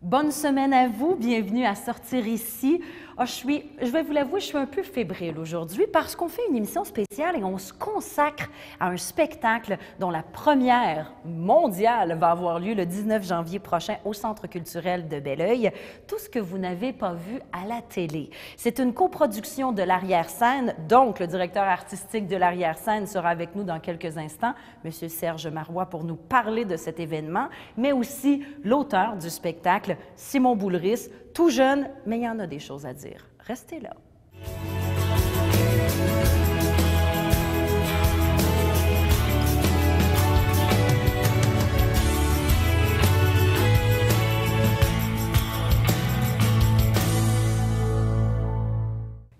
Bonne semaine à vous, bienvenue à Sortir ici. Je vais vous l'avouer, je suis un peu fébrile aujourd'hui parce qu'on fait une émission spéciale et on se consacre à un spectacle dont la première mondiale va avoir lieu le 19 janvier prochain au Centre culturel de Belleuil. Tout ce que vous n'avez pas vu à la télé. C'est une coproduction de l'Arrière-Scène, donc le directeur artistique de l'Arrière-Scène sera avec nous dans quelques instants, M. Serge Marois, pour nous parler de cet événement, mais aussi l'auteur du spectacle, Simon Boulris, tout jeune, mais il y en a des choses à dire. Restez là.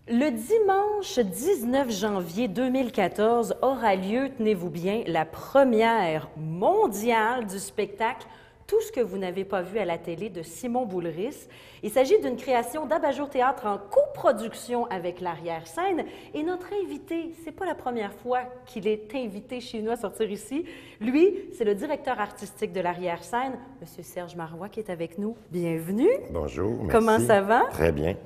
Le dimanche 19 janvier 2014 aura lieu, tenez-vous bien, la première mondiale du spectacle Tout ce que vous n'avez pas vu à la télé de Simon Boulris. Il s'agit d'une création d'Abat-Jour Théâtre en coproduction avec l'Arrière-Scène. Et notre invité, c'est pas la première fois qu'il est invité chez nous à Sortir ici. Lui, c'est le directeur artistique de l'Arrière-Scène, M. Serge Marois, qui est avec nous. Bienvenue. Bonjour, merci. Comment ça va? Très bien.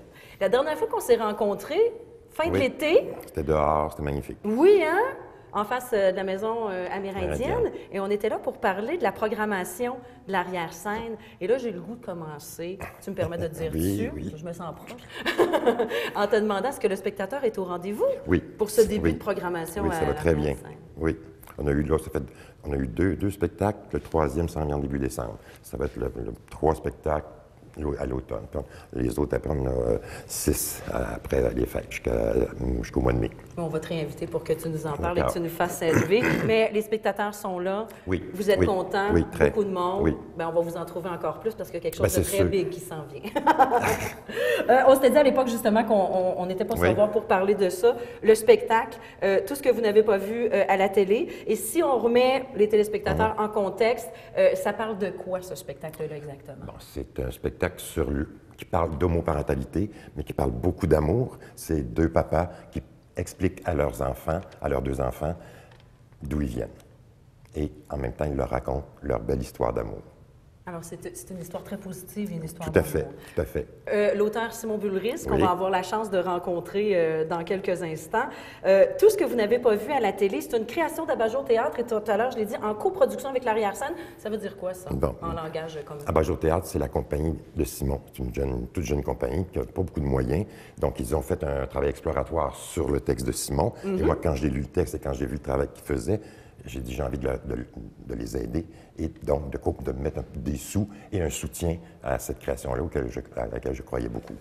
La dernière fois qu'on s'est rencontrés, fin de l'été. C'était dehors, c'était magnifique. Oui, hein? En face de la maison amérindienne. Et on était là pour parler de la programmation de l'Arrière-Scène. Et là, j'ai le goût de commencer. Tu me permets de te dire dessus? Oui. Je me sens proche. En te demandant est-ce que le spectateur est au rendez-vous? Oui. Pour ce début de programmation oui, ça va très bien. Scène. Oui. On a eu deux spectacles. Le troisième s'en vient en début décembre. Ça va être le 3 spectacles à l'automne. Les autres, après, on a 6 après les fêtes jusqu'au mois de mai. On va te réinviter pour que tu nous en parles et que tu nous fasses saluer. Mais les spectateurs sont là. Oui. Vous êtes contents. Oui, très. Beaucoup de monde. Oui. Bien, on va vous en trouver encore plus parce qu'il y a quelque chose de très sûr. big qui s'en vient. On s'était dit à l'époque, justement, qu'on n'était pas savoir pour parler de ça. Le spectacle, tout ce que vous n'avez pas vu à la télé. Et si on remet les téléspectateurs en contexte, ça parle de quoi, ce spectacle-là, exactement? Bon, c'est un spectacle qui parle d'homoparentalité, mais qui parle beaucoup d'amour. C'est 2 papas qui expliquent à leurs enfants, à leurs 2 enfants, d'où ils viennent. Et en même temps, ils leur racontent leur belle histoire d'amour. Alors, c'est une histoire très positive, une histoire Tout à fait, tout à fait. L'auteur Simon Boulris, qu'on Oui. va avoir la chance de rencontrer dans quelques instants. Tout ce que vous n'avez pas vu à la télé, c'est une création d'Abat-Jour Théâtre, et tout à l'heure, je l'ai dit, en coproduction avec l'Arrière-Scène. Ça veut dire quoi, ça, Bon. en langage comme ça? Abat-Jour Théâtre, c'est la compagnie de Simon. C'est une toute jeune compagnie qui n'a pas beaucoup de moyens. Donc, ils ont fait un travail exploratoire sur le texte de Simon. Et moi, quand j'ai lu le texte et quand j'ai vu le travail qu'il faisait, j'ai dit, j'ai envie de les aider et donc de mettre des sous et un soutien à cette création-là à laquelle je croyais beaucoup.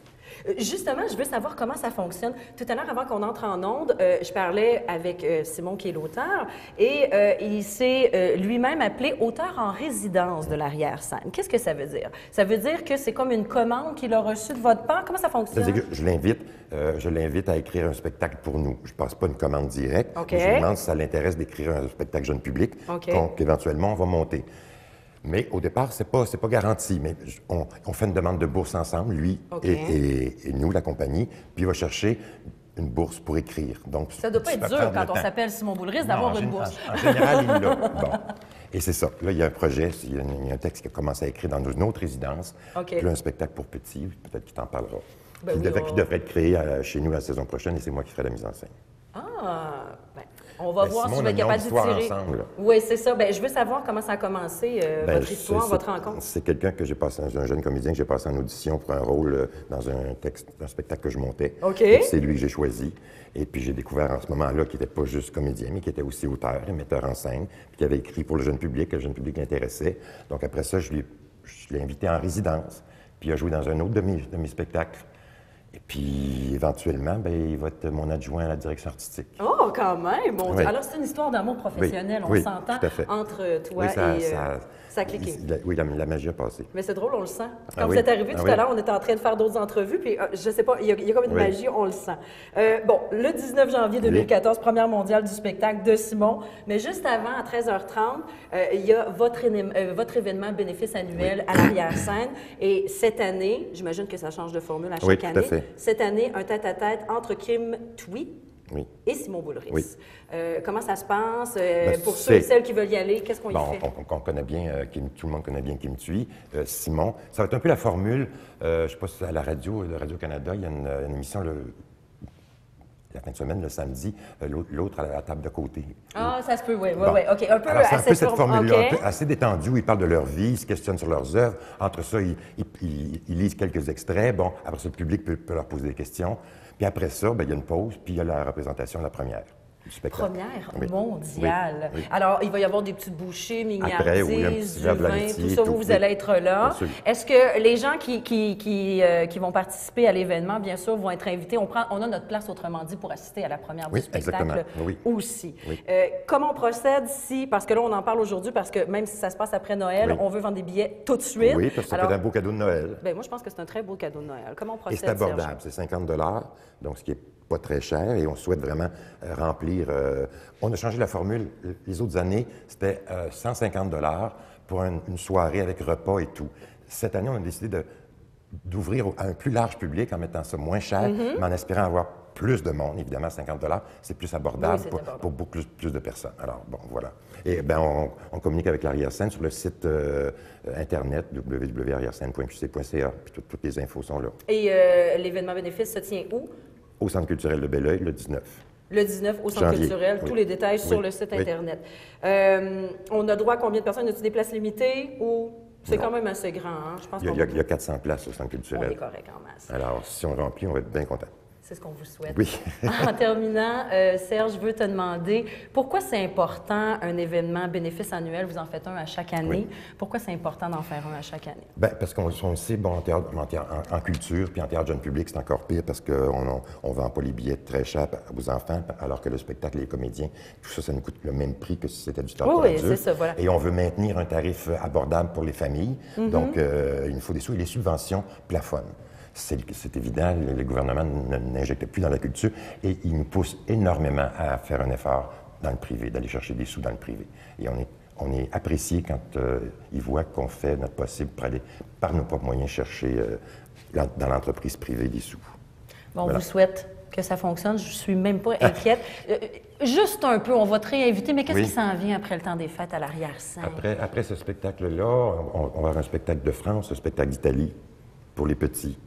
Justement, je veux savoir comment ça fonctionne. Tout à l'heure, avant qu'on entre en onde, je parlais avec Simon, qui est l'auteur, et il s'est lui-même appelé auteur en résidence de l'Arrière-Scène. Qu'est-ce que ça veut dire? Ça veut dire que c'est comme une commande qu'il a reçue de votre part? Comment ça fonctionne? C'est-à-dire que je l'invite à écrire un spectacle pour nous. Je ne passe pas une commande directe. OK. Mais je lui demande si ça l'intéresse d'écrire un spectacle jeune public qu'éventuellement on va monter. Mais au départ, c'est pas garanti. Mais on fait une demande de bourse ensemble, lui et nous, la compagnie, puis il va chercher une bourse pour écrire. Donc, Ça ne doit pas être dur quand on s'appelle Simon Boulris d'avoir une bourse. En général, il l'a. Bon. Et c'est ça. Là, il y a un projet, il y a un texte qui commence à écrire dans une autre résidence. Puis là, un spectacle pour petits, peut-être qu'il t'en parlera. Qui devrait être créé chez nous la saison prochaine, et c'est moi qui ferai la mise en scène. On va voir si vous êtes capable de tirer. Ensemble. Oui, c'est ça. Je veux savoir comment ça a commené, votre histoire, votre rencontre. C'est quelqu'un que j'ai passé, un jeune comédien que j'ai passé en audition pour un rôle dans un spectacle que je montais. Et c'est lui que j'ai choisi. Et puis j'ai découvert en ce moment-là qu'il n'était pas juste comédien, mais qu'il était aussi auteur et metteur en scène, puis qu'il avait écrit pour le jeune public, que le jeune public l'intéressait. Donc après ça, je l'ai invité en résidence, puis il a joué dans un autre de mes spectacles. Et puis, éventuellement, il va être mon adjoint à la direction artistique. Oh, quand même! Mon Dieu. Oui. Alors, c'est une histoire d'amour professionnel, on s'entend, entre toi et... Ça a cliqué. Oui, la magie a passé. Mais c'est drôle, on le sent. Quand vous êtes arrivé tout à l'heure, on était en train de faire d'autres entrevues, puis je sais pas, il y a comme une magie, on le sent. Le 19 janvier 2014, première mondiale du spectacle de Simon, mais juste avant, à 13h30, il y a votre événement bénéfice annuel à l'Arrière-Scène. Et cette année, j'imagine que ça change de formule à chaque année. Tout à fait. Cette année, un tête-à-tête entre Kim Thuy Oui. et Simon Boulris. Oui. Comment ça se passe? Ben, Pour ceux et celles qui veulent y aller, qu'est-ce qu'on y fait? On connaît bien, tout le monde connaît bien Kim Thuy. Simon, ça va être un peu la formule, je ne sais pas si à la radio, le Radio-Canada, il y a une émission la fin de semaine, le samedi, l'autre à la table de côté. Ah, ça se peut, oui, Bon. oui, OK. Un peu, alors, c'est un peu cette formule-là, okay. assez détendue, où ils parlent de leur vie, ils se questionnent sur leurs œuvres. Entre ça, ils lisent quelques extraits. Bon, après ça, le public peut leur poser des questions. Puis après ça, bien, il y a une pause, puis il y a la représentation de la première. Première mondiale. Oui. Alors, il va y avoir des petites bouchées, mignardises, après, oui, un petit verre de vin, laitier, tout ça, vous allez être là. Est-ce que les gens qui vont participer à l'événement, bien sûr, vont être invités? On a notre place, autrement dit, pour assister à la première du spectacle aussi. Oui. Comment on procède si, parce que là, on en parle aujourd'hui, parce que même si ça se passe après Noël, on veut vendre des billets tout de suite. Oui, parce que ça peut être un beau cadeau de Noël. Bien, moi, je pense que c'est un très beau cadeau de Noël. Comment on procède, et c'est abordable, c'est 50 $, donc ce qui est pas très cher, et on souhaite vraiment remplir... on a changé la formule. Les autres années, c'était 150 $ pour une soirée avec repas et tout. Cette année, on a décidé d'ouvrir à un plus large public en mettant ça moins cher, mais en espérant avoir plus de monde. Évidemment, 50 $, c'est plus abordable, pour beaucoup plus de personnes. Alors, bon, voilà. Et bien, on communique avec l'arrière-scène sur le site Internet, www.arrièrescène.qc.ca, puis toutes les infos sont là. Et l'événement bénéfice se tient où? Au Centre culturel de Belleuil, le 19. Le 19 au Centre culturel, tous les détails sur le site Internet. On a droit à combien de personnes? As-tu des places limitées ou c'est quand même assez grand? Hein? Je pense il y a 400 places au Centre culturel. On est correct en masse. Alors, si on remplit, on va être bien content. C'est ce qu'on vous souhaite. Oui. En terminant, Serge, je veux te demander pourquoi c'est important un événement bénéfice annuel, vous en faites un à chaque année. Oui. Pourquoi c'est important d'en faire un à chaque année? Bien, parce qu'on le sait, bon, en culture puis en théâtre jeune public, c'est encore pire parce qu'on ne vend pas les billets très chers aux enfants, alors que le spectacle et les comédiens, tout ça, ça nous coûte le même prix que si c'était du théâtre pour adultes. Oui, c'est ça, voilà. Et on veut maintenir un tarif abordable pour les familles. Donc, il nous faut des sous et les subventions plafonnent. C'est évident, le gouvernement n'injecte plus dans la culture et il nous pousse énormément à faire un effort dans le privé, d'aller chercher des sous dans le privé. Et on est apprécié quand ils voient qu'on fait notre possible pour aller, par nos propres moyens, chercher dans l'entreprise privée des sous. Bon, voilà. On vous souhaite que ça fonctionne. Je ne suis même pas inquiète. Juste un peu, on va te réinviter, mais qu'est-ce qui s'en vient après le temps des fêtes à l'arrière-scène? Après ce spectacle-là, on va avoir un spectacle de France, un spectacle d'Italie pour les petits.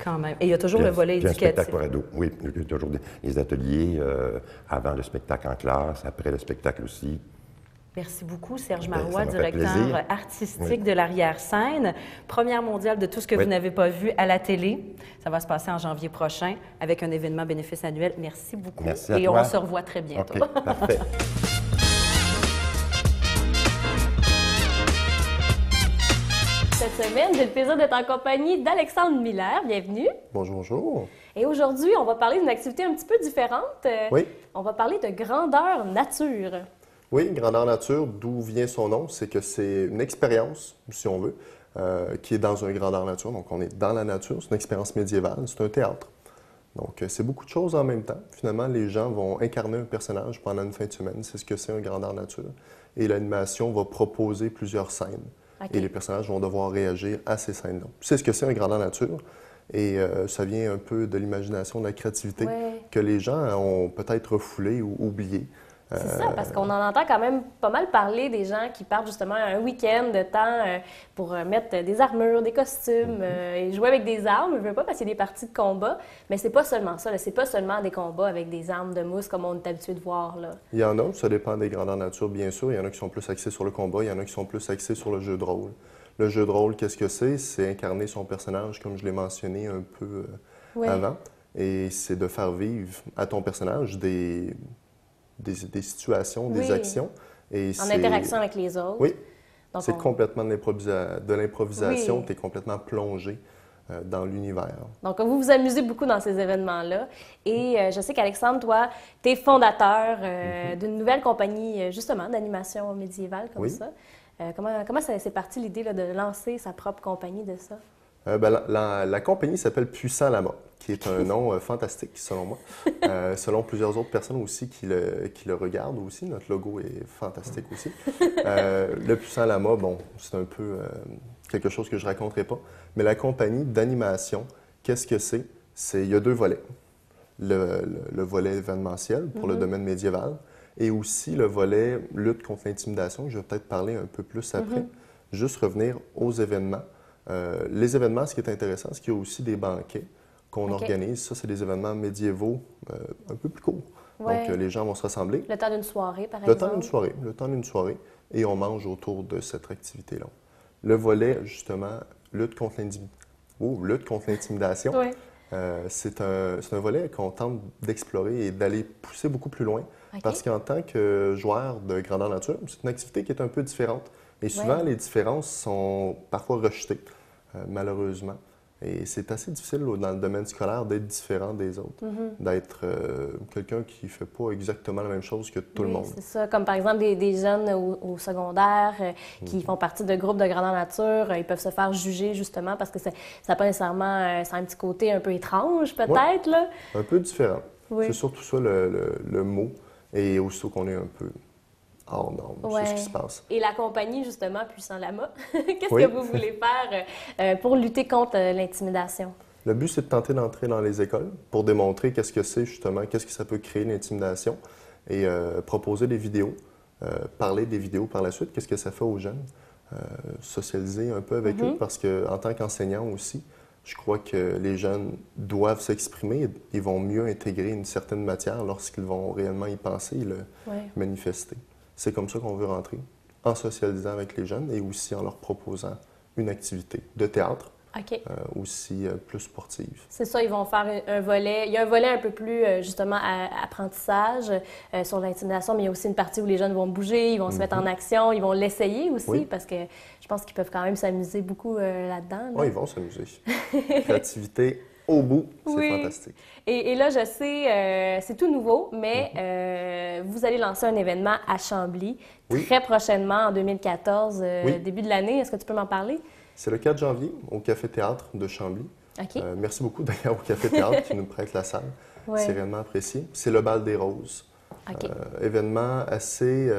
Quand même. Et il y a toujours le volet éducatif. Un spectacle pour ados. Oui, il y a toujours des ateliers avant le spectacle en classe, après le spectacle aussi. Merci beaucoup, Serge Marois, directeur artistique de l'arrière-scène. Première mondiale de tout ce que vous n'avez pas vu à la télé. Ça va se passer en janvier prochain avec un événement bénéfice annuel. Merci beaucoup. Merci à toi. Et on se revoit très bientôt. OK, parfait. Cette semaine, j'ai le plaisir d'être en compagnie d'Alexandre Miller. Bienvenue. Bonjour, bonjour. Et aujourd'hui, on va parler d'une activité un petit peu différente. Oui. On va parler de grandeur nature. Oui, grandeur nature, d'où vient son nom? C'est que c'est une expérience, si on veut, qui est dans un grandeur nature. Donc, on est dans la nature, c'est une expérience médiévale, c'est un théâtre. Donc, c'est beaucoup de choses en même temps. Finalement, les gens vont incarner un personnage pendant une fin de semaine. C'est ce que c'est un grandeur nature. Et l'animation va proposer plusieurs scènes. Okay. Et les personnages vont devoir réagir à ces scènes-là. C'est ce que c'est un grandeur nature. Et ça vient un peu de l'imagination, de la créativité que les gens ont peut-être refoulé ou oublié. C'est ça, parce qu'on en entend quand même pas mal parler des gens qui partent justement un week-end de temps pour mettre des armures, des costumes et jouer avec des armes. Je veux pas parce qu'il y a des parties de combat, mais c'est pas seulement ça. C'est pas seulement des combats avec des armes de mousse comme on est habitué de voir. Là. Il y en a, ça dépend des grandeurs nature, bien sûr. Il y en a qui sont plus axés sur le combat, il y en a qui sont plus axés sur le jeu de rôle. Le jeu de rôle, qu'est-ce que c'est? C'est incarner son personnage, comme je l'ai mentionné un peu avant. Et c'est de faire vivre à ton personnage des situations, des actions. Et en interaction avec les autres. Oui. C'est complètement de l'improvisation. Oui. Tu es complètement plongé dans l'univers. Donc, vous vous amusez beaucoup dans ces événements-là. Et je sais qu'Alexandre, toi, tu es fondateur d'une nouvelle compagnie, justement, d'animation médiévale comme ça. Comment c'est parti l'idée de lancer sa propre compagnie de ça? La compagnie s'appelle Puissant Lama, qui est un nom fantastique, selon moi. Selon plusieurs autres personnes aussi qui le regardent aussi. Notre logo est fantastique aussi. Le Puissant Lama, bon, c'est un peu quelque chose que je ne raconterai pas. Mais la compagnie d'animation, qu'est-ce que c'est? Il y a deux volets. le volet événementiel pour le domaine médiéval et aussi le volet lutte contre l'intimidation, je vais peut-être parler un peu plus après. Juste revenir aux événements. Les événements, ce qui est intéressant, c'est qu'il y a aussi des banquets qu'on organise. Ça, c'est des événements médiévaux un peu plus courts. Ouais. Donc, les gens vont se rassembler. Le temps d'une soirée, par exemple. Le temps d'une soirée. Et on mange autour de cette activité-là. Le volet, justement, lutte contre l'intimidation. Oui. C'est un volet qu'on tente d'explorer et d'aller pousser beaucoup plus loin. Parce qu'en tant que joueur de grandeur nature, c'est une activité qui est un peu différente. Et souvent, les différences sont parfois rejetées, malheureusement. Et c'est assez difficile dans le domaine scolaire d'être différent des autres, d'être quelqu'un qui ne fait pas exactement la même chose que tout le monde. C'est ça, comme par exemple des jeunes au secondaire qui font partie de groupes de grandeur nature, ils peuvent se faire juger justement parce que ça n'a pas nécessairement c'est un petit côté un peu étrange peut-être. Là. Un peu différent. Oui. C'est surtout ça le mot. Et aussitôt qu'on est un peu hors norme, c'est ce qui se passe. Et la compagnie, justement, Puissant Lama, qu'est-ce que vous voulez faire pour lutter contre l'intimidation? Le but, c'est de tenter d'entrer dans les écoles pour démontrer qu'est-ce que c'est justement, qu'est-ce que ça peut créer l'intimidation et proposer des vidéos, parler des vidéos par la suite, qu'est-ce que ça fait aux jeunes, socialiser un peu avec eux parce qu'en tant qu'enseignant aussi, je crois que les jeunes doivent s'exprimer, ils vont mieux intégrer une certaine matière lorsqu'ils vont réellement y penser et le manifester. C'est comme ça qu'on veut rentrer, en socialisant avec les jeunes et aussi en leur proposant une activité de théâtre, aussi plus sportive. C'est ça, ils vont faire un volet. Il y a un volet un peu plus, justement, apprentissage sur l'intimidation, mais il y a aussi une partie où les jeunes vont bouger, ils vont se mettre en action, ils vont l'essayer aussi, parce que je pense qu'ils peuvent quand même s'amuser beaucoup là-dedans. Oui, ils vont s'amuser. Créativité au bout, c'est fantastique. Et là, je sais, c'est tout nouveau, mais vous allez lancer un événement à Chambly très prochainement, en 2014, début de l'année. Est-ce que tu peux m'en parler? C'est le 4 janvier au Café Théâtre de Chambly. Merci beaucoup d'ailleurs au Café Théâtre qui nous prête la salle. C'est réellement apprécié. C'est le Bal des Roses. Événement assez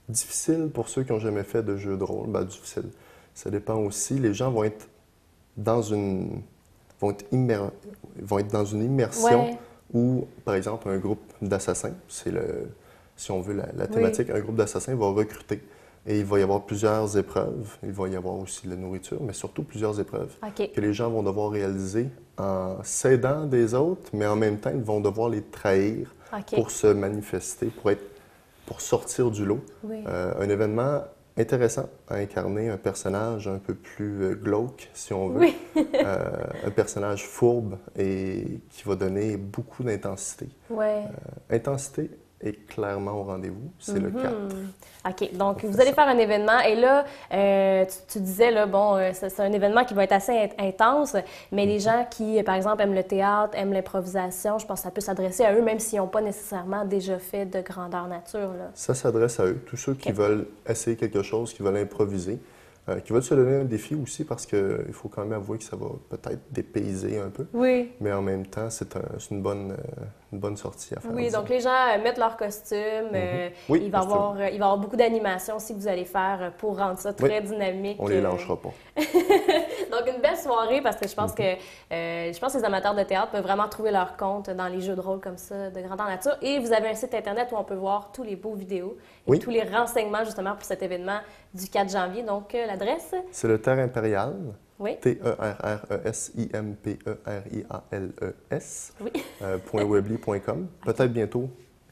difficile pour ceux qui n'ont jamais fait de jeu de rôle. Ben, difficile. Ça dépend aussi. Les gens vont être dans une dans une immersion où, par exemple, un groupe d'assassins, c'est si on veut la thématique, un groupe d'assassins va recruter. Et il va y avoir plusieurs épreuves. Il va y avoir aussi de la nourriture, mais surtout plusieurs épreuves que les gens vont devoir réaliser en s'aidant des autres, mais en même temps, ils vont devoir les trahir pour se manifester, pour sortir du lot. Un événement intéressant à incarner, un personnage un peu plus glauque, si on veut. Un personnage fourbe et qui va donner beaucoup d'intensité. Intensité est clairement au rendez-vous. C'est le 4. OK. Donc, vous allez faire un événement. Et là, tu disais, là, bon, c'est un événement qui va être assez intense, mais les gens qui, par exemple, aiment le théâtre, aiment l'improvisation, je pense que ça peut s'adresser à eux, même s'ils n'ont pas nécessairement déjà fait de grandeur nature. Là. Ça s'adresse à eux. Tous ceux qui veulent essayer quelque chose, qui veulent improviser, qui veulent se donner un défi aussi, parce qu'il faut quand même avouer que ça va peut-être dépayser un peu. Mais en même temps, c'est une bonne sortie à faire. Donc les gens mettent leur costume. Il va y avoir beaucoup d'animations aussi que vous allez faire pour rendre ça très dynamique. On les lâchera pas. Donc une belle soirée, parce que je pense que les amateurs de théâtre peuvent vraiment trouver leur compte dans les jeux de rôle comme ça, de grandeur nature. Et vous avez un site Internet où on peut voir tous les beaux vidéos et tous les renseignements justement pour cet événement du 4 janvier. Donc l'adresse? C'est le Terre Impériale. TERRESIMPERIALES. .weebly.com. Peut-être bientôt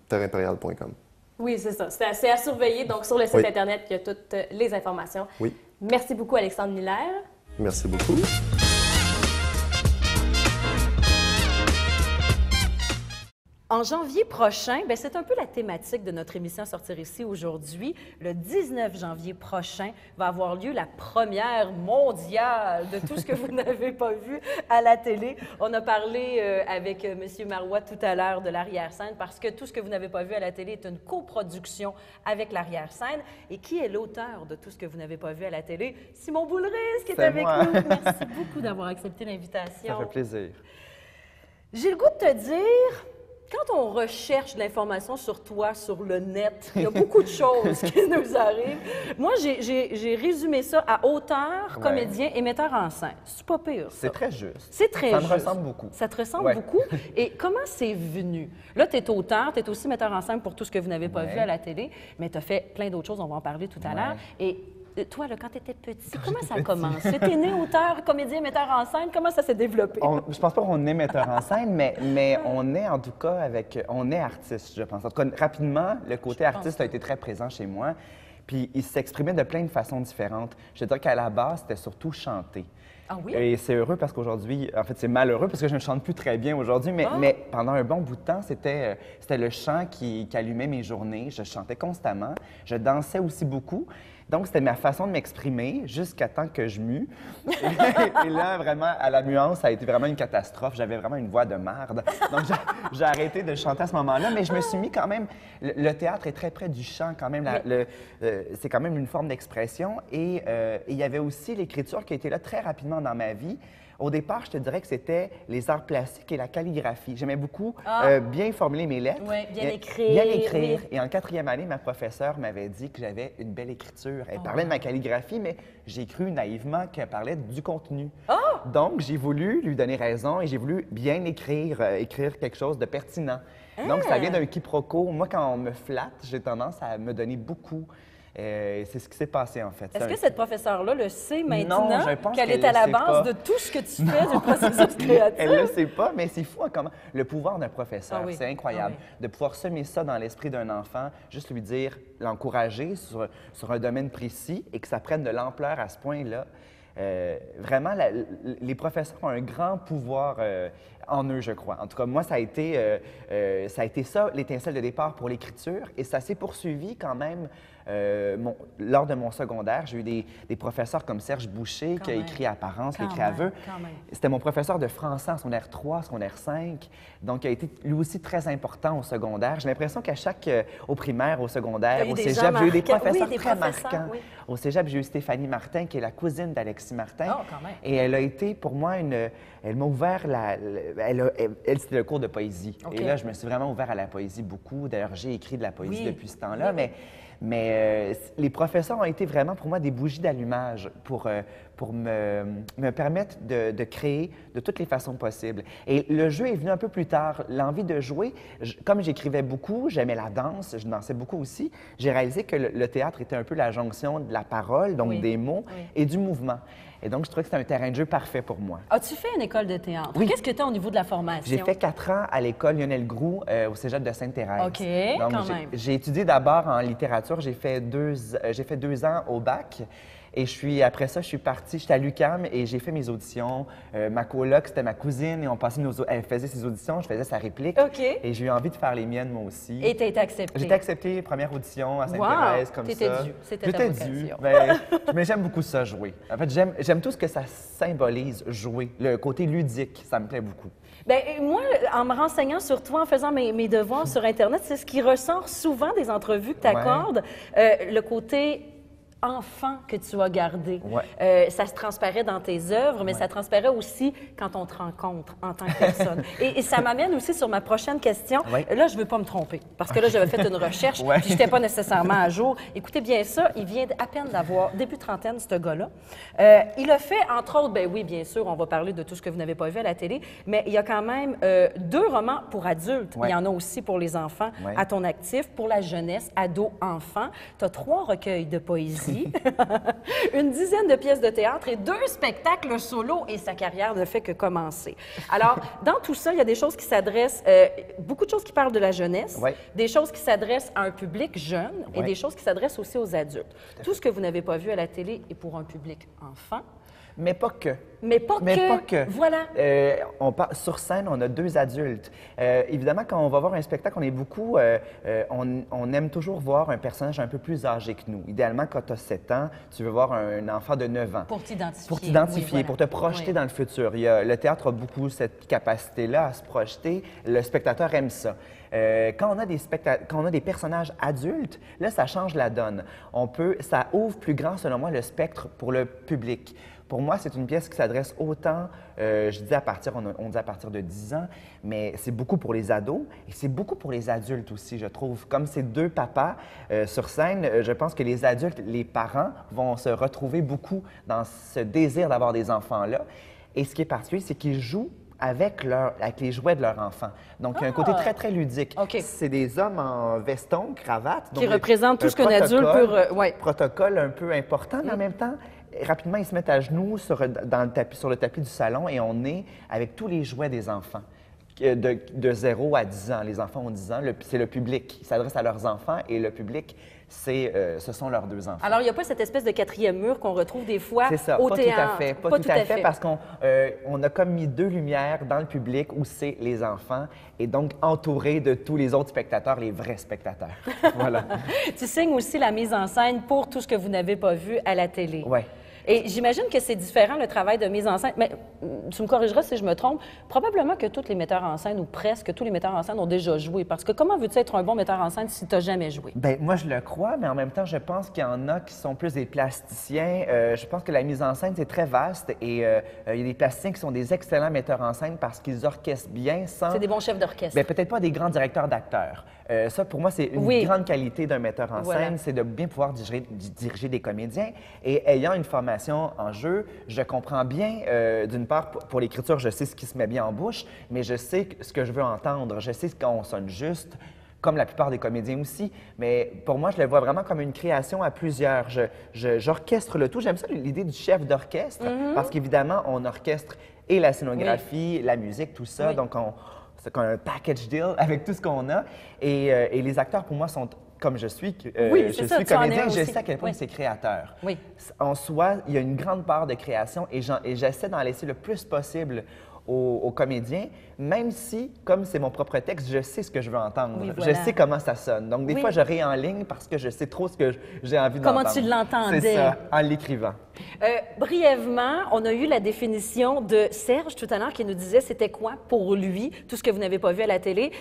terreimpériale.com. Oui, c'est ça. C'est à surveiller. Donc, sur le site Internet, il y a toutes les informations. Merci beaucoup, Alexandre Miller. Merci beaucoup. En janvier prochain, c'est un peu la thématique de notre émission Sortir ici aujourd'hui. Le 19 janvier prochain va avoir lieu la première mondiale de tout ce que vous n'avez pas vu à la télé. On a parlé avec M. Marois tout à l'heure de l'arrière-scène parce que tout ce que vous n'avez pas vu à la télé est une coproduction avec l'arrière-scène. Et qui est l'auteur de tout ce que vous n'avez pas vu à la télé? Simon Boulris qui est avec nous. Merci beaucoup d'avoir accepté l'invitation. Ça fait plaisir. J'ai le goût de te dire... Quand on recherche de l'information sur toi, sur le net, il y a beaucoup de choses qui nous arrivent. Moi, j'ai résumé ça à auteur, comédien et metteur en scène. C'est pas pire, ça. C'est très juste. C'est très juste. Ça me ressemble beaucoup. Ça te ressemble beaucoup. Et comment c'est venu? Là, tu es auteur, tu es aussi metteur en scène pour tout ce que vous n'avez pas vu à la télé, mais tu as fait plein d'autres choses, on va en parler tout à l'heure. Et toi, là, quand tu étais petit, comment ça a commencé? Tu es né auteur, comédien, metteur en scène, comment ça s'est développé? Je pense pas qu'on est metteur en scène, mais on est en tout cas on est artiste, je pense. En tout cas, rapidement, le côté artiste a été très présent chez moi, puis il s'exprimait de plein de façons différentes. Je veux dire qu'à la base, c'était surtout chanter. Ah oui? Et c'est heureux parce qu'aujourd'hui, en fait, c'est malheureux parce que je ne chante plus très bien aujourd'hui, mais pendant un bon bout de temps, c'était le chant qui allumait mes journées. Je chantais constamment. Je dansais aussi beaucoup. Donc, c'était ma façon de m'exprimer jusqu'à temps que je mue. Et là, vraiment, à la muance, ça a été vraiment une catastrophe. J'avais vraiment une voix de marde. Donc, j'ai arrêté de chanter à ce moment-là, mais je me suis mis quand même... Le théâtre est très près du chant quand même. C'est quand même une forme d'expression. Et il y avait aussi l'écriture qui a été là très rapidement dans ma vie. Au départ, je te dirais que c'était les arts plastiques et la calligraphie. J'aimais beaucoup bien formuler mes lettres. Oui, bien écrire. Bien écrire. Oui. Et en 4e année, ma professeure m'avait dit que j'avais une belle écriture. Elle parlait de ma calligraphie, mais j'ai cru naïvement qu'elle parlait du contenu. Donc, j'ai voulu lui donner raison et j'ai voulu bien écrire, écrire quelque chose de pertinent. Donc, ça vient d'un quiproquo. Moi, quand on me flatte, j'ai tendance à me donner beaucoup. C'est ce qui s'est passé, en fait. Est-ce que cette professeure-là le sait maintenant qu'elle est qu'elle à la le sait base pas. de tout ce que tu fais du processus créatif? Elle ne le sait pas, mais c'est fou comment le pouvoir d'un professeur, oui. c'est incroyable. De pouvoir semer ça dans l'esprit d'un enfant, juste lui dire, l'encourager sur un domaine précis et que ça prenne de l'ampleur à ce point-là. Vraiment, les professeurs ont un grand pouvoir en eux, je crois. En tout cas, moi, ça a été ça, l'étincelle de départ pour l'écriture, et ça s'est poursuivi quand même lors de mon secondaire. J'ai eu des professeurs comme Serge Boucher, qui a écrit Apparence, qui a écrit Aveux. C'était mon professeur de français en secondaire 3, secondaire 5, donc il a été lui aussi très important au secondaire. J'ai l'impression au primaire, au secondaire, au cégep, j'ai eu des professeurs très marquants. Oui. Au cégep, j'ai eu Stéphanie Martin, qui est la cousine d'Alexis Martin. Et elle a été, pour moi, elle m'a ouvert elle, c'était le cours de poésie. Et là, je me suis vraiment ouvert à la poésie beaucoup. D'ailleurs, j'ai écrit de la poésie depuis ce temps-là, mais les professeurs ont été vraiment pour moi des bougies d'allumage pour me permettre de créer de toutes les façons possibles. Et le jeu est venu un peu plus tard. L'envie de jouer, comme j'écrivais beaucoup, j'aimais la danse, je dansais beaucoup aussi, j'ai réalisé que le théâtre était un peu la jonction de la parole, donc des mots, et du mouvement. Et donc, je trouvais que c'était un terrain de jeu parfait pour moi. As-tu fait une école de théâtre? Oui. Qu'est-ce que tu as au niveau de la formation? J'ai fait 4 ans à l'école Lionel Groulx au cégep de Sainte-Thérèse. OK, donc, quand même. J'ai étudié d'abord en littérature. J'ai fait 2 ans au bac. Et après ça, je suis partie, j'étais à l'UQAM et j'ai fait mes auditions. Ma coloc, c'était ma cousine et elle faisait ses auditions, je faisais sa réplique. OK. Et j'ai eu envie de faire les miennes, moi aussi. Et tu as été acceptée? J'ai été acceptée, première audition à Sainte-Thérèse, comme ça. T'étais due, c'était ta vocation. Mais j'aime beaucoup ça, jouer. En fait, j'aime tout ce que ça symbolise, jouer. Le côté ludique, ça me plaît beaucoup. Bien, moi, en me renseignant sur toi, en faisant mes devoirs sur Internet, c'est ce qui ressort souvent des entrevues que tu accordes, le côté enfant que tu as gardé. Ça se transparaît dans tes œuvres, mais ça transparaît aussi quand on te rencontre en tant que personne. et ça m'amène aussi sur ma prochaine question. Là, je ne veux pas me tromper, parce que là, j'avais fait une recherche, puis je n'étais pas nécessairement à jour. Écoutez bien ça, il vient à peine d'avoir début trentaine, ce gars-là. Il a fait, entre autres, ben oui, bien sûr, on va parler de tout ce que vous n'avez pas vu à la télé, mais il y a quand même 2 romans pour adultes. Il y en a aussi pour les enfants à ton actif, pour la jeunesse, ado, enfant. Tu as 3 recueils de poésie. Une dizaine de pièces de théâtre et 2 spectacles solo, et sa carrière ne fait que commencer. Alors, dans tout ça, il y a des choses qui s'adressent, beaucoup de choses qui parlent de la jeunesse, des choses qui s'adressent à un public jeune et des choses qui s'adressent aussi aux adultes. Tout ce que vous n'avez pas vu à la télé est pour un public enfant. Mais pas que. Mais pas que. Voilà. Sur scène, on a 2 adultes. Évidemment, quand on va voir un spectacle, on est beaucoup... on aime toujours voir un personnage un peu plus âgé que nous. Idéalement, quand tu as 7 ans, tu veux voir un enfant de 9 ans. Pour t'identifier. Pour t'identifier, pour te projeter dans le futur. Le théâtre a beaucoup cette capacité-là à se projeter. Le spectateur aime ça. Quand on a des personnages adultes, là, ça change la donne. Ça ouvre plus grand, selon moi, le spectre pour le public. Pour moi, c'est une pièce qui s'adresse autant, je dis on dit à partir de 10 ans, mais c'est beaucoup pour les ados et c'est beaucoup pour les adultes aussi, je trouve. Comme ces deux papas sur scène, je pense que les adultes, les parents vont se retrouver beaucoup dans ce désir d'avoir des enfants-là. Et ce qui est particulier, c'est qu'ils jouent avec les jouets de leur enfant. Donc, il y a un côté très, très ludique. Okay. C'est des hommes en veston, cravate. Qui représentent tout ce qu'un adulte peut... Protocole un peu important, mais en même temps, rapidement, ils se mettent à genoux sur le tapis du salon et on est avec tous les jouets des enfants. De 0 à 10 ans. Les enfants ont 10 ans. C'est le public. Ils s'adressent à leurs enfants et le public, ce sont leurs 2 enfants. Alors, il n'y a pas cette espèce de 4e mur qu'on retrouve des fois au théâtre. Tout à fait. Pas tout à fait, parce qu'on a comme mis 2 lumières dans le public où c'est les enfants et donc entouré de tous les autres spectateurs, les vrais spectateurs. Voilà. Tu signes aussi la mise en scène pour tout ce que vous n'avez pas vu à la télé. Oui. Et j'imagine que c'est différent, le travail de mise en scène. Mais tu me corrigeras si je me trompe. Probablement que tous les metteurs en scène, ou presque tous les metteurs en scène, ont déjà joué. Parce que comment veux-tu être un bon metteur en scène si tu n'as jamais joué? Bien, moi, je le crois, mais en même temps, je pense qu'il y en a qui sont plus des plasticiens. Je pense que la mise en scène, c'est très vaste. Et il y a des plasticiens qui sont des excellents metteurs en scène parce qu'ils orchestrent bien sans... C'est des bons chefs d'orchestre. Bien, peut-être pas des grands directeurs d'acteurs. Ça, pour moi, c'est une grande qualité d'un metteur en scène, c'est de bien pouvoir diriger des comédiens. Et ayant une formation en jeu, je comprends bien, d'une part, pour l'écriture, je sais ce qui se met bien en bouche, mais je sais ce que je veux entendre. Je sais quand on sonne juste, comme la plupart des comédiens aussi. Mais pour moi, je le vois vraiment comme une création à plusieurs. J'orchestre le tout. J'aime ça, l'idée du chef d'orchestre, parce qu'évidemment, on orchestre et la scénographie, la musique, tout ça. Donc, c'est comme un package deal avec tout ce qu'on a. Et les acteurs, pour moi, sont... Comme je suis, je suis comédien, je sais à quel point c'est créateur. Oui. En soi, il y a une grande part de création et j'essaie d'en laisser le plus possible aux comédiens, même si, comme c'est mon propre texte, je sais ce que je veux entendre. Oui, voilà. Je sais comment ça sonne. Donc, des fois, je réenligne parce que je sais trop ce que j'ai envie d'entendre. Comment tu l'entendais. C'est ça, en l'écrivant. Brièvement, on a eu la définition de Serge tout à l'heure qui nous disait c'était quoi pour lui, tout ce que vous n'avez pas vu à la télé.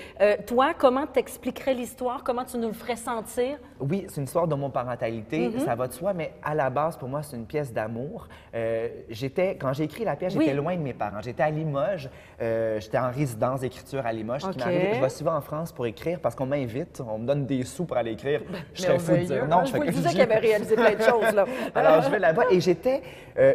Toi, comment t'expliquerais l'histoire? Comment tu nous le ferais sentir? Oui, c'est une histoire d'homoparentalité, ça va de soi, mais à la base, pour moi, c'est une pièce d'amour. Quand j'ai écrit la pièce, j'étais loin de mes parents. J'étais à Limoges, j'étais en résidence d'écriture à Limoges. Ce qui m'arrive, je vais souvent en France pour écrire parce qu'on m'invite, on me donne des sous pour aller écrire. Je serais fou de dire non. Je vous le disais qu'il avait réalisé plein de choses, là. Alors, je vais là-bas et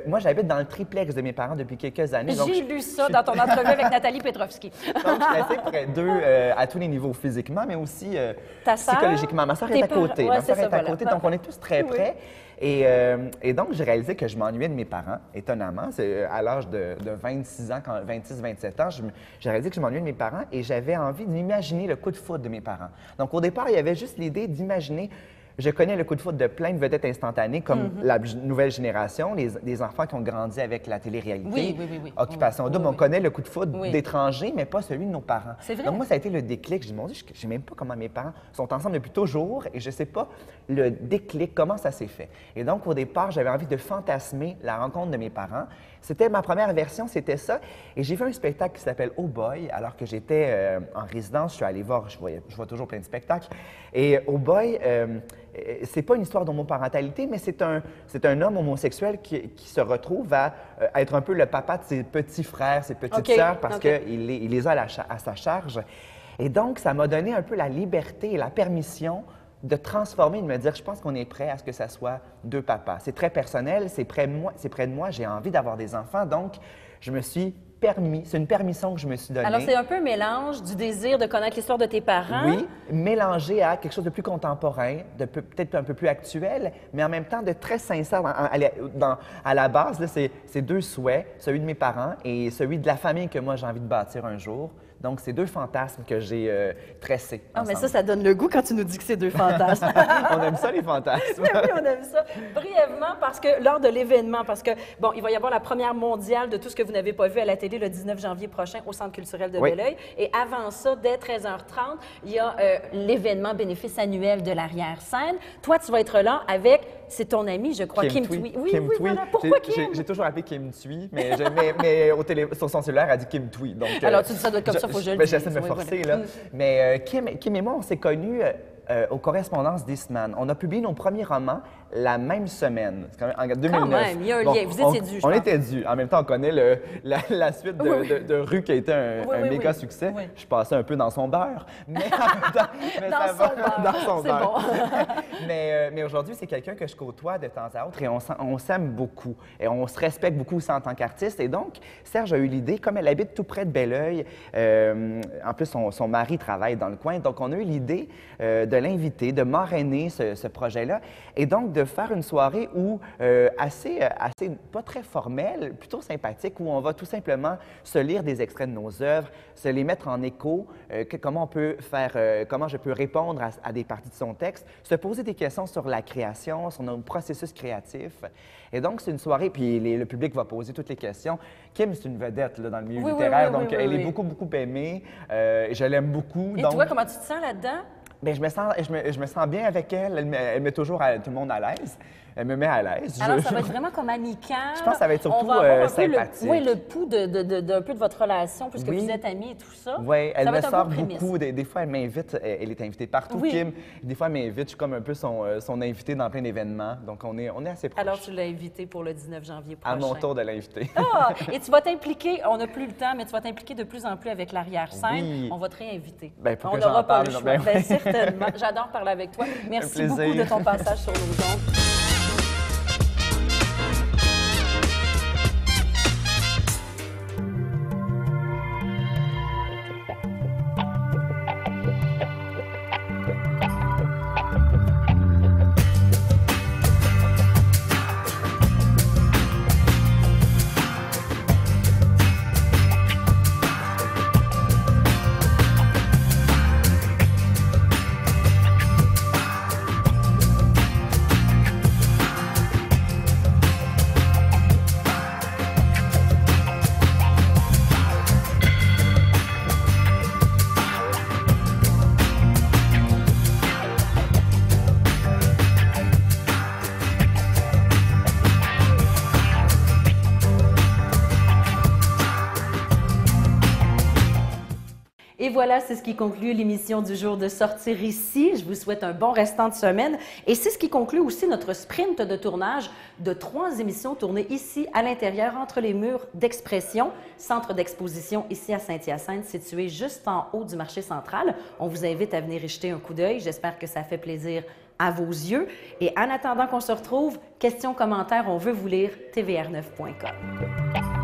moi, j'habite dans le triplex de mes parents depuis quelques années. J'ai lu ça dans ton entrevue avec Nathalie Petrovski. Donc, je suis assez près d'eux à tous les niveaux, physiquement, mais aussi psychologiquement. Ma soeur est à côté. Ouais, ma soeur est à côté, donc on est tous très près. Et donc, j'ai réalisé que je m'ennuyais de mes parents, étonnamment. C'est à l'âge de 26 ans, 26-27 ans, j'ai réalisé que je m'ennuyais de mes parents et j'avais envie d'imaginer le coup de foudre de mes parents. Donc, au départ, il y avait juste l'idée d'imaginer... Je connais le coup de foudre de plein de vedettes instantanées, comme la nouvelle génération, les enfants qui ont grandi avec la télé-réalité. Oui. Occupation Double, on connaît le coup de foudre d'étrangers, mais pas celui de nos parents. C'est vrai. Donc moi, ça a été le déclic. J'ai dit, mon Dieu, je ne sais même pas comment mes parents sont ensemble depuis toujours et je ne sais pas le déclic, comment ça s'est fait. Et donc, au départ, j'avais envie de fantasmer la rencontre de mes parents. C'était ma première version, c'était ça. Et j'ai fait un spectacle qui s'appelle Oh Boy, alors que j'étais en résidence. Je suis allé voir, je vois toujours plein de spectacles. Et Oh Boy, c'est pas une histoire d'homoparentalité, mais c'est un homme homosexuel qui se retrouve à être un peu le papa de ses petits frères, ses petites sœurs, parce qu'il les a à sa charge. Et donc, ça m'a donné un peu la liberté et la permission de transformer, de me dire, je pense qu'on est prêt à ce que ça soit 2 papas. C'est très personnel, c'est près de moi, j'ai envie d'avoir des enfants, donc je me suis permis, c'est une permission que je me suis donnée. Alors, c'est un peu un mélange du désir de connaître l'histoire de tes parents. Oui, mélangé à quelque chose de plus contemporain, peut-être un peu plus actuel, mais en même temps de très sincère. À la base, là, c'est 2 souhaits, celui de mes parents et celui de la famille que moi j'ai envie de bâtir un jour. Donc, c'est 2 fantasmes que j'ai tressés. Ah, mais ça donne le goût quand tu nous dis que c'est 2 fantasmes. On aime ça, les fantasmes. Oui, on aime ça. Brièvement, parce que lors de l'événement, parce que, bon, il va y avoir la première mondiale de tout ce que vous n'avez pas vu à la télé le 19 janvier prochain au Centre culturel de Belleuil. Et avant ça, dès 13h30, il y a l'événement bénéfice annuel de l'arrière-scène. Toi, tu vas être là avec, c'est ton ami, je crois, Kim Thuy. Oui, voilà. Pourquoi Kim? J'ai toujours appelé Kim Thuy, mais sur son cellulaire, elle dit Kim Thuy. Donc, alors, tu dis ça doit être comme ça. J'essaie de me forcer, là. Mais Kim et moi, on s'est connus aux correspondances d'Eastman. On a publié nos premiers romans la même semaine. C'est quand même en 2009. Quand même, il y a un lien. Vous étiez dû, je On pense. était dû. En même temps, on connaît la suite de Rue qui a été un méga succès. Oui. Je passais un peu dans son beurre, mais en même temps, dans son beurre. Bon. mais aujourd'hui, c'est quelqu'un que je côtoie de temps à autre et on s'aime beaucoup. Et on se respecte beaucoup aussi en tant qu'artiste. Et donc, Serge a eu l'idée, comme elle habite tout près de Belleuil, en plus, son mari travaille dans le coin, donc on a eu l'idée de l'inviter, de marrainer ce projet-là. Et donc, de faire une soirée où, assez, pas très formelle, plutôt sympathique, où on va tout simplement se lire des extraits de nos œuvres, se les mettre en écho, comment on peut faire, comment je peux répondre à des parties de son texte, se poser des questions sur la création, sur nos processus créatifs. Et donc, c'est une soirée, puis le public va poser toutes les questions. Kim, c'est une vedette là, dans le milieu littéraire, donc elle est beaucoup, beaucoup aimée. Je l'aime beaucoup. Et donc... toi, comment tu te sens là-dedans? Bien, je me sens bien avec elle. Elle met toujours tout le monde à l'aise. Elle me met à l'aise. Alors, ça va être vraiment comme amical. Je pense que ça va être surtout sympathique. Oui, le pouls d'un peu de votre relation, puisque vous êtes amis et tout ça. Oui, elle me sort beaucoup. Des fois, elle m'invite. Elle est invitée partout, Kim. Des fois, elle m'invite. Je suis comme un peu son invité dans plein d'événements. Donc, on est assez proches. Alors, tu l'as invité pour le 19 janvier prochain. À mon tour de l'inviter. Ah! Et tu vas t'impliquer, on n'a plus le temps, mais tu vas t'impliquer de plus en plus avec l'arrière-scène. Oui. On va te réinviter. Bien, pour on que n'aura j'en pas parle. le choix. Ben, Bien, certainement. J'adore parler avec toi. Merci beaucoup de ton passage sur nos ondes. Et voilà, c'est ce qui conclut l'émission du jour de Sortir ici. Je vous souhaite un bon restant de semaine. Et c'est ce qui conclut aussi notre sprint de tournage de 3 émissions tournées ici, à l'intérieur, entre les murs d'Expression, centre d'exposition ici à Saint-Hyacinthe, situé juste en haut du marché central. On vous invite à venir y jeter un coup d'œil. J'espère que ça fait plaisir à vos yeux. Et en attendant qu'on se retrouve, questions, commentaires, on veut vous lire, tvr9.com.